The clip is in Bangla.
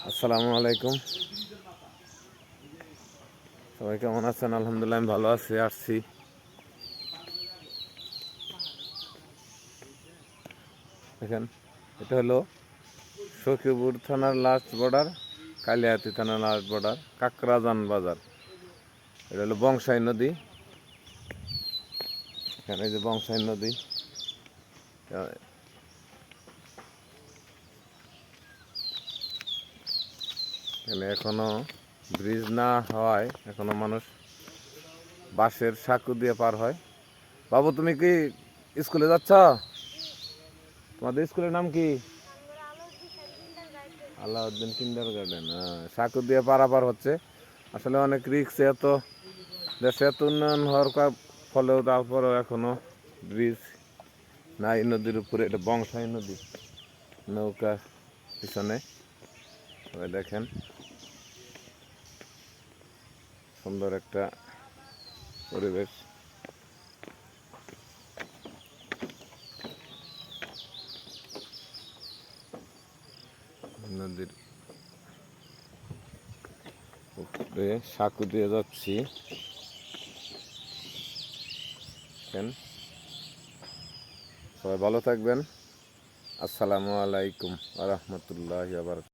আসসালামু আলাইকুম। সবাই কেমন আছেন? আলহামদুলিল্লাহ আমি ভালো আছি। আসছি দেখেন, এটা হলো সখীপুর থানার লাস্ট বর্ডার, কালিয়াতি থানার লাস্ট বর্ডার, কাকরাজান বাজার। এটা হলো বংশাই নদী। এখানে এই যে বংশাই নদী, এখানে এখনো ব্রিজ না হওয়ায় এখনো মানুষ বাঁশের সাঁকো দিয়ে পার হয়। বাবু, তুমি কি স্কুলে যাচ্ছ? তোমাদের স্কুলের নাম কি? আলাউদ্দিন কিন্ডার গার্ডেন। সাঁকো দিয়ে পারাপার হচ্ছে। আসলে অনেক রিক্স। এত দেশে এত উন্নয়ন হওয়ার ফলেও তারপরেও এখনো ব্রিজ নাই নদীর উপরে। এটা বংশাই নদী, নৌকা পিছনে সবাই দেখেন, সুন্দর একটা পরিবেশ। নদীর উপরে সাঁকো দিয়ে যাচ্ছি। সবাই ভালো থাকবেন। আসসালামু আলাইকুম ওয়া রাহমাতুল্লাহি ওয়া বারাকাতুহু।